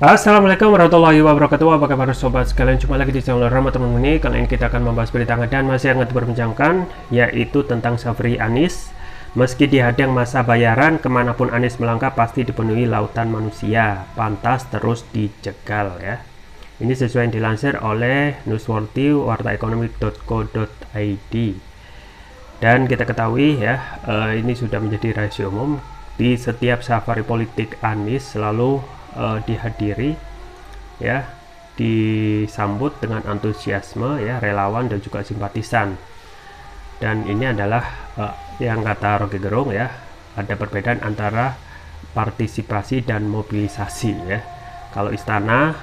Assalamualaikum warahmatullahi wabarakatuh. Apa kabar sobat sekalian? Jumpa lagi di channel Rama Temen ini. Kali ini kita akan membahas berita hangat dan masih hangat diperbincangkan, yaitu tentang Syafri Anies. Meski dihadang masa bayaran, kemanapun Anies melangkah pasti dipenuhi lautan manusia, pantas terus dijegal ya. Ini sesuai yang dilansir oleh Newsworthy wartaekonomi.co.id. Dan kita ketahui ya, ini sudah menjadi rahasia umum, di setiap safari politik Anies selalu dihadiri ya, disambut dengan antusiasme ya, relawan dan juga simpatisan. Dan ini adalah yang kata Rocky Gerung ya, ada perbedaan antara partisipasi dan mobilisasi ya. Kalau istana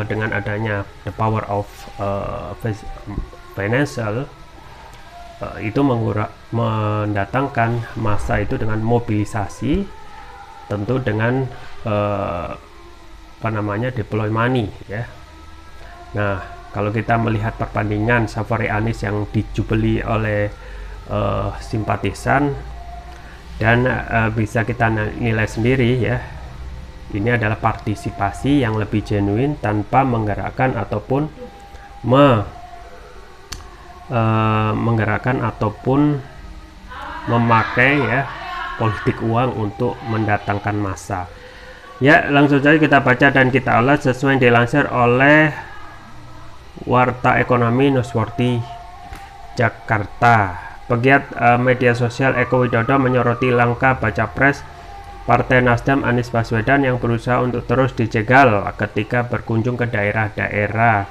dengan adanya the power of financial itu mendatangkan massa itu dengan mobilisasi, tentu dengan deploy money ya. Nah, kalau kita melihat perbandingan Syafri Anies yang dijubeli oleh simpatisan, dan bisa kita nilai sendiri ya, ini adalah partisipasi yang lebih genuine tanpa menggerakkan ataupun memakai ya politik uang untuk mendatangkan massa. Ya, langsung saja kita baca dan kita ulas sesuai yang dilansir oleh Warta Ekonomi Newsworthy Jakarta. Pegiat media sosial Eko Widodo menyoroti langkah baca pres Partai Nasdem Anies Baswedan yang berusaha untuk terus dijegal ketika berkunjung ke daerah-daerah.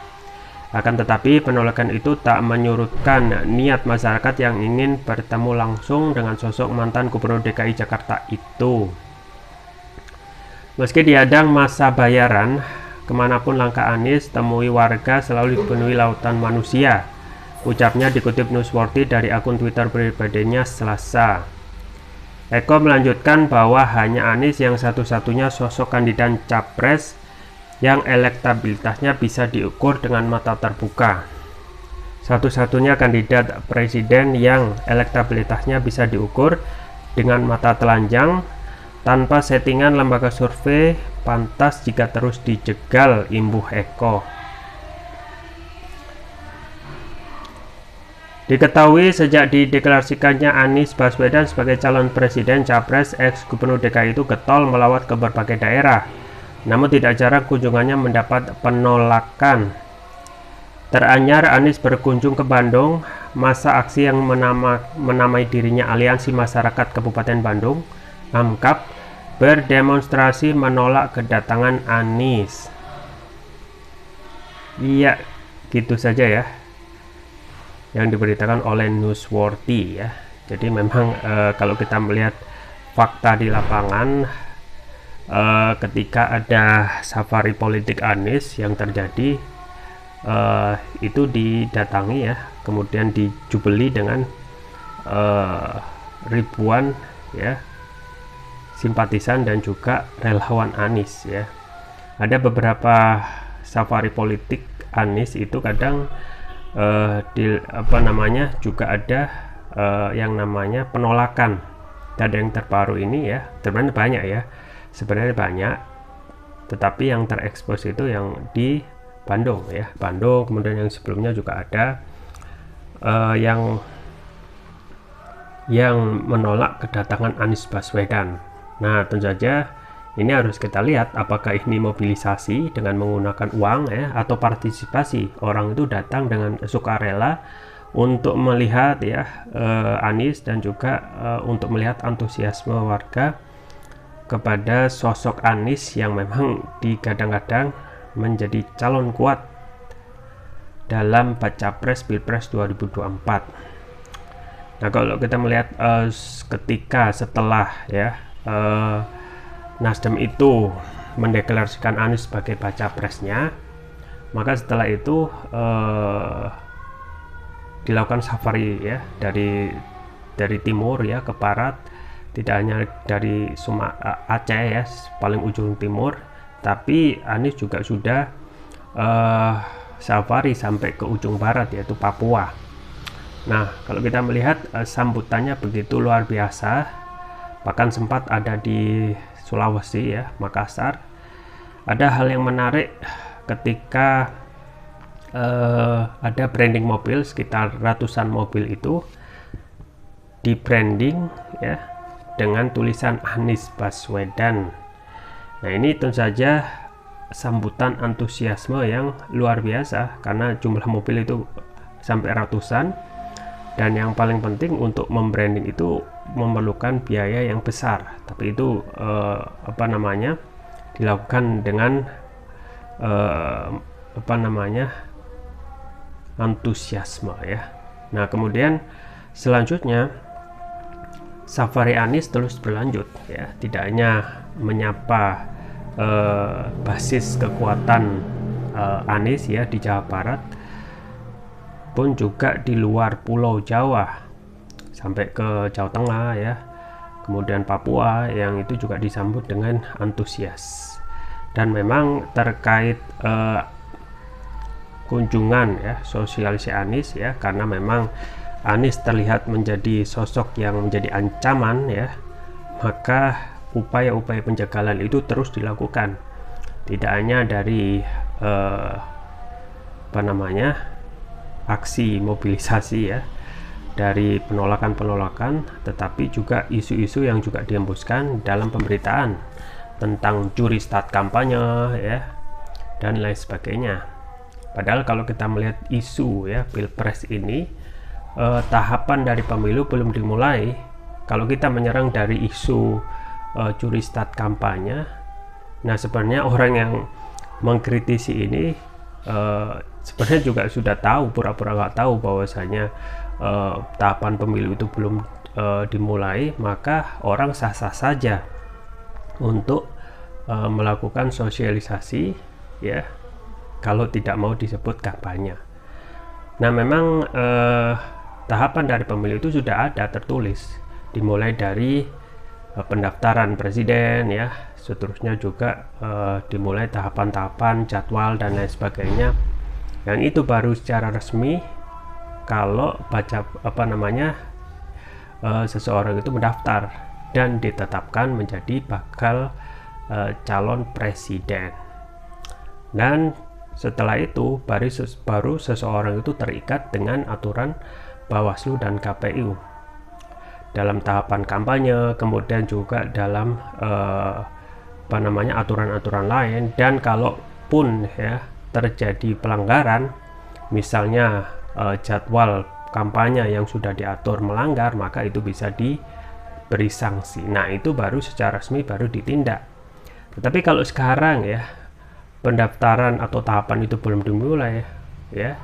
Akan tetapi penolakan itu tak menyurutkan niat masyarakat yang ingin bertemu langsung dengan sosok mantan Gubernur DKI Jakarta itu. Meski dihadang masa bayaran, kemanapun langkah Anies temui warga selalu dipenuhi lautan manusia. Ucapnya dikutip Newsworthy dari akun Twitter pribadinya Selasa. Eko melanjutkan bahwa hanya Anies yang satu-satunya sosok kandidat capres yang elektabilitasnya bisa diukur dengan mata terbuka. Satu-satunya kandidat presiden yang elektabilitasnya bisa diukur dengan mata telanjang, tanpa settingan lembaga survei, pantas jika terus dijegal, imbuh Eko. Diketahui sejak dideklarasikannya Anies Baswedan sebagai calon presiden capres, ex-gubernur DKI itu getol melawat ke berbagai daerah. Namun tidak jarang kunjungannya mendapat penolakan. Teranyar Anies berkunjung ke Bandung, masa aksi yang menamai dirinya Aliansi Masyarakat Kabupaten Bandung, AMKAB, berdemonstrasi menolak kedatangan Anies. Iya, gitu saja ya yang diberitakan oleh Newsworthy ya. Jadi memang kalau kita melihat fakta di lapangan, ketika ada safari politik Anies yang terjadi, itu didatangi ya, kemudian dijubeli dengan ribuan ya simpatisan dan juga relawan Anies ya. Ada beberapa safari politik Anies itu kadang juga ada yang namanya penolakan. Dan yang terbaru ini ya, sebenarnya banyak ya, tetapi yang terekspos itu yang di Bandung ya, kemudian yang sebelumnya juga ada yang menolak kedatangan Anies Baswedan. Nah, tentu saja ini harus kita lihat apakah ini mobilisasi dengan menggunakan uang ya, atau partisipasi, orang itu datang dengan sukarela untuk melihat ya Anies, dan juga untuk melihat antusiasme warga kepada sosok Anies yang memang digadang-gadang menjadi calon kuat dalam baca pres Pilpres 2024. Nah, kalau kita melihat ketika setelah ya Nasdem itu mendeklarasikan Anies sebagai baca presnya, maka setelah itu dilakukan safari ya dari timur ya ke barat, tidak hanya dari Aceh ya, paling ujung timur, tapi Anies juga sudah safari sampai ke ujung barat, yaitu Papua. Nah, kalau kita melihat sambutannya begitu luar biasa, bahkan sempat ada di Sulawesi ya, Makassar, Ada hal yang menarik ketika ada branding mobil, sekitar ratusan mobil itu di branding ya dengan tulisan Anies Baswedan. Nah, ini tentu saja sambutan antusiasme yang luar biasa karena jumlah mobil itu sampai ratusan, dan yang paling penting untuk membranding itu memerlukan biaya yang besar, tapi itu dilakukan dengan antusiasme ya. Nah, kemudian selanjutnya safari Anies terus berlanjut ya, tidak hanya menyapa basis kekuatan Anies ya di Jawa Barat, pun juga di luar Pulau Jawa sampai ke Jawa Tengah ya, kemudian Papua, yang itu juga disambut dengan antusias. Dan memang terkait kunjungan ya sosialisasi Anies ya, karena memang Anies terlihat menjadi sosok yang menjadi ancaman ya, maka upaya-upaya penjagalan itu terus dilakukan, tidak hanya dari aksi mobilisasi ya, dari penolakan, tetapi juga isu-isu yang juga dihembuskan dalam pemberitaan tentang curi start kampanye ya dan lain sebagainya. Padahal kalau kita melihat isu ya Pilpres ini, tahapan dari pemilu belum dimulai. Kalau kita menyerang dari isu curi start kampanye, nah sebenarnya orang yang mengkritisi ini sebenarnya juga sudah tahu, pura-pura nggak tahu bahwasanya tahapan pemilu itu belum dimulai, maka orang sah-sah saja untuk melakukan sosialisasi ya, kalau tidak mau disebut kampanye. Nah, memang tahapan dari pemilu itu sudah ada tertulis, dimulai dari pendaftaran presiden ya, seterusnya juga dimulai tahapan-tahapan jadwal dan lain sebagainya, yang itu baru secara resmi kalau seseorang itu mendaftar dan ditetapkan menjadi bakal calon presiden. Dan setelah itu baru seseorang itu terikat dengan aturan Bawaslu dan KPU dalam tahapan kampanye, kemudian juga dalam aturan-aturan lain. Dan kalaupun ya terjadi pelanggaran, misalnya jadwal kampanye yang sudah diatur melanggar, maka itu bisa diberi sanksi. Nah, itu baru secara resmi baru ditindak. Tetapi kalau sekarang ya pendaftaran atau tahapan itu belum dimulai ya,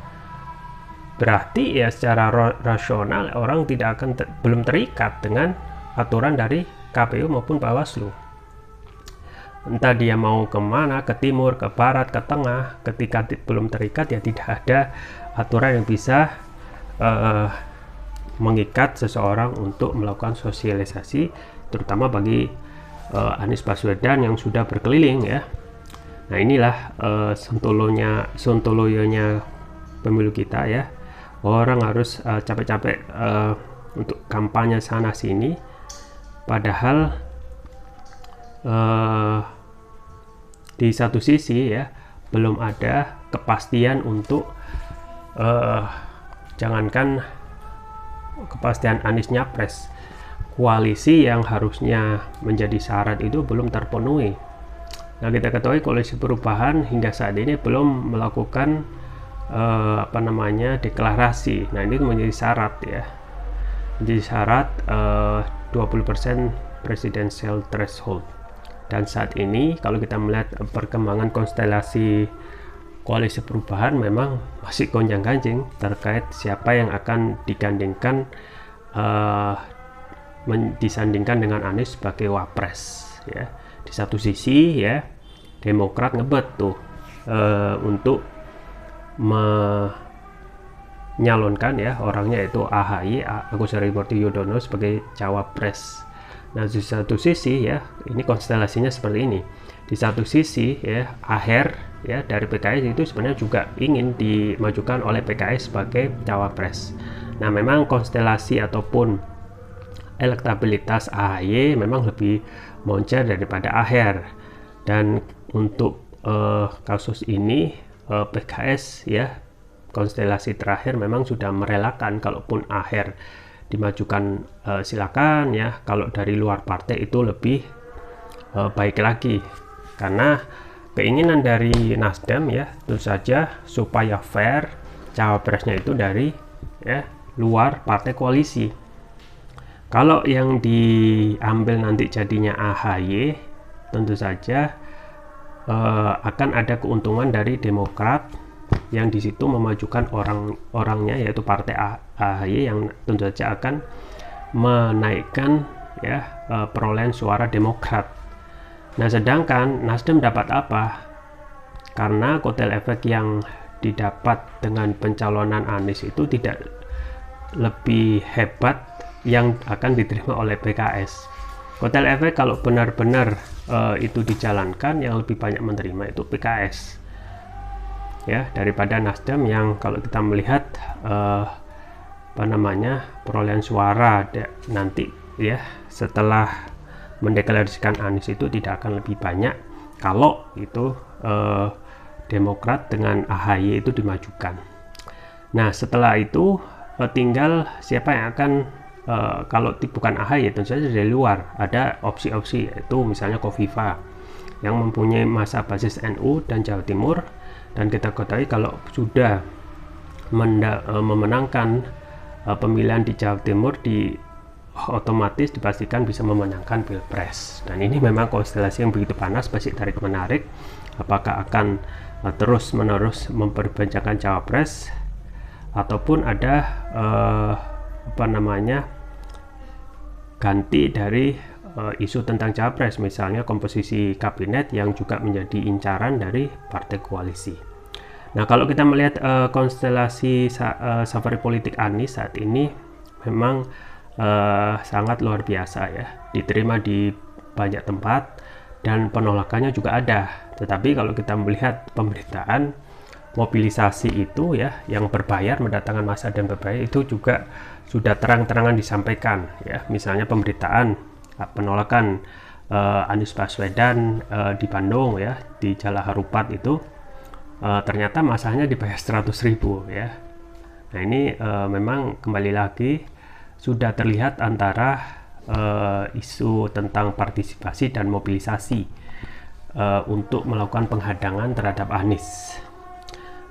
berarti ya secara rasional orang tidak akan belum terikat dengan aturan dari KPU maupun Bawaslu. Entah dia mau kemana, ke timur, ke barat, ke tengah, ketika belum terikat ya tidak ada aturan yang bisa mengikat seseorang untuk melakukan sosialisasi, terutama bagi Anies Baswedan yang sudah berkeliling ya. Nah, inilah sontoloyonya pemilu kita ya. Orang harus capek-capek untuk kampanye sana sini, padahal di satu sisi ya belum ada kepastian untuk jangankan kepastian Anies nyapres, koalisi yang harusnya menjadi syarat itu belum terpenuhi. Nah, kita ketahui koalisi perubahan hingga saat ini belum melakukan deklarasi. Nah, ini menjadi syarat ya, menjadi syarat 20% presidential threshold. Dan saat ini kalau kita melihat perkembangan konstelasi koalisi perubahan, memang masih gonjang-ganjing terkait siapa yang akan digandingkan disandingkan dengan Anies sebagai wapres ya. Di satu sisi ya Demokrat ngebet tuh untuk menyalonkan ya orangnya, itu AHY, Agus Harimurti Yudhoyono, sebagai cawapres. Nah, di satu sisi ya ini konstelasinya seperti ini. Di satu sisi ya Aher ya dari PKS itu sebenarnya juga ingin dimajukan oleh PKS sebagai cawapres. Nah, memang konstelasi ataupun elektabilitas AHY memang lebih moncer daripada Aher, dan untuk kasus ini PKS ya, konstelasi terakhir memang sudah merelakan, kalaupun akhir dimajukan silakan ya, kalau dari luar partai itu lebih baik lagi, karena keinginan dari Nasdem ya tentu saja supaya fair cawapresnya itu dari ya luar partai koalisi. Kalau yang diambil nanti jadinya AHY, tentu saja akan ada keuntungan dari Demokrat yang di situ memajukan orang-orangnya, yaitu partai AHY yang tentu saja akan menaikkan ya perolehan suara Demokrat. Nah, sedangkan Nasdem dapat apa? Karena kotel efek yang didapat dengan pencalonan Anies itu tidak lebih hebat yang akan diterima oleh PKS. Kotel efek kalau benar-benar itu dijalankan, yang lebih banyak menerima itu PKS ya, daripada Nasdem yang kalau kita melihat perolehan suara nanti ya setelah mendeklarasikan Anies itu tidak akan lebih banyak kalau itu Demokrat dengan AHY itu dimajukan. Nah, setelah itu tinggal siapa yang akan kalau bukan AHY tentu saja dari luar ada opsi-opsi, yaitu misalnya Kofifa yang mempunyai masa basis NU dan Jawa Timur, dan kita ketahui kalau sudah memenangkan pemilihan di Jawa Timur otomatis dipastikan bisa memenangkan Pilpres. Dan ini memang konstelasi yang begitu panas, masih tarik menarik, apakah akan terus menerus memperbanjakkan cawapres ataupun ada ganti dari isu tentang capres, misalnya komposisi kabinet yang juga menjadi incaran dari partai koalisi. Nah, kalau kita melihat konstelasi safari politik Anies saat ini memang sangat luar biasa ya, diterima di banyak tempat dan penolakannya juga ada. Tetapi kalau kita melihat pemberitaan mobilisasi itu ya, yang berbayar, mendatangkan massa dan berbayar, itu juga sudah terang-terangan disampaikan ya. Misalnya pemberitaan penolakan Anies Baswedan di Bandung ya, di Jalan Harupat itu ternyata masanya dibayar 100.000 ya. Nah, ini memang kembali lagi sudah terlihat antara isu tentang partisipasi dan mobilisasi untuk melakukan penghadangan terhadap Anies.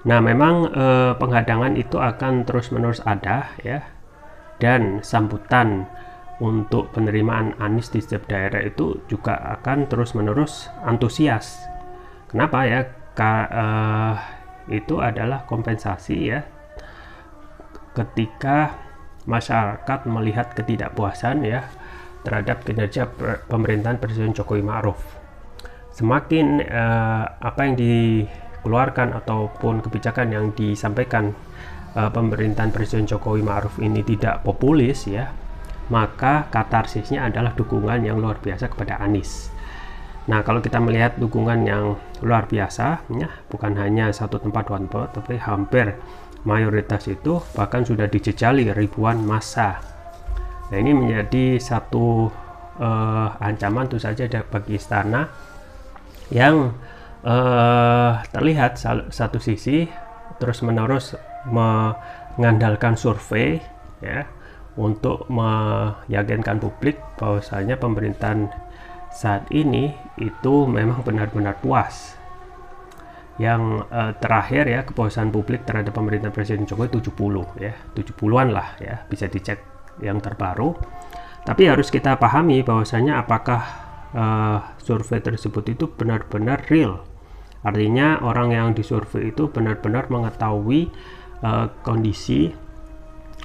Nah, memang penghadangan itu akan terus-menerus ada ya, dan sambutan untuk penerimaan Anies di setiap daerah itu juga akan terus-menerus antusias. Kenapa ya? Itu adalah kompensasi ya, ketika masyarakat melihat ketidakpuasan ya terhadap kinerja pemerintahan Presiden Jokowi Ma'ruf. Semakin apa yang dikeluarkan ataupun kebijakan yang disampaikan pemerintahan Presiden Jokowi Ma'ruf ini tidak populis ya, maka katarsisnya adalah dukungan yang luar biasa kepada Anies. Nah, kalau kita melihat dukungan yang luar biasa ya, bukan hanya satu tempat dua tempat, tapi hampir mayoritas itu bahkan sudah dijejali ribuan massa. Nah, ini menjadi satu ancaman tentu saja bagi istana yang terlihat satu sisi terus-menerus mengandalkan survei ya untuk meyakinkan publik bahwasanya pemerintahan saat ini itu memang benar-benar puas. Yang terakhir ya, kepuasan publik terhadap pemerintahan Presiden Jokowi 70 ya, 70-an lah ya, bisa dicek yang terbaru. Tapi harus kita pahami bahwasanya apakah survei tersebut itu benar-benar real. Artinya orang yang disurvei itu benar-benar mengetahui kondisi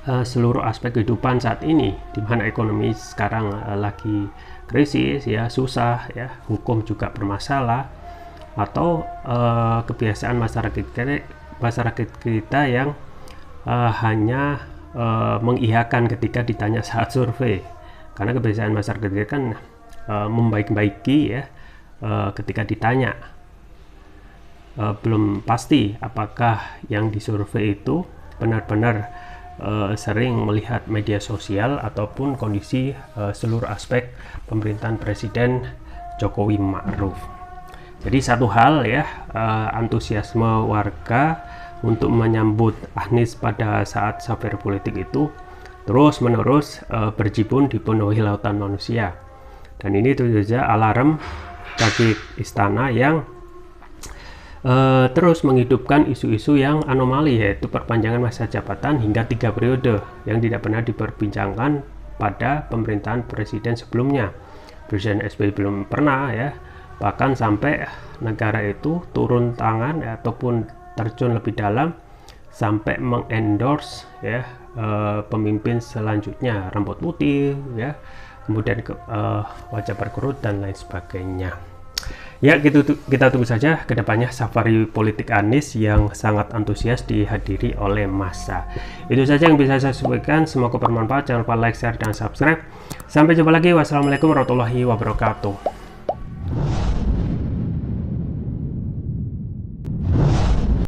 seluruh aspek kehidupan saat ini, di mana ekonomi sekarang lagi krisis ya, susah ya, hukum juga bermasalah, atau kebiasaan masyarakat kita yang hanya mengiyakan ketika ditanya saat survei, karena kebiasaan masyarakat kita kan membaik-baiki ya ketika ditanya. Belum pasti apakah yang disurvei itu benar-benar sering melihat media sosial ataupun kondisi seluruh aspek pemerintahan Presiden Jokowi Ma'ruf. Jadi satu hal ya, antusiasme warga untuk menyambut Anies pada saat safari politik itu terus menerus berjibun dipenuhi lautan manusia, dan ini tentu saja alarm bagi istana yang terus menghidupkan isu-isu yang anomali, yaitu perpanjangan masa jabatan hingga 3 periode yang tidak pernah diperbincangkan pada pemerintahan presiden sebelumnya. Presiden SBY belum pernah ya, bahkan sampai negara itu turun tangan ataupun terjun lebih dalam sampai mengendorse ya pemimpin selanjutnya, rambut putih ya, kemudian wajah berkerut dan lain sebagainya. Ya, gitu, kita tunggu saja kedepannya safari politik Anies yang sangat antusias dihadiri oleh massa. Itu saja yang bisa saya sampaikan, semoga bermanfaat. Jangan lupa like, share, dan subscribe. Sampai jumpa lagi. Wassalamualaikum warahmatullahi wabarakatuh.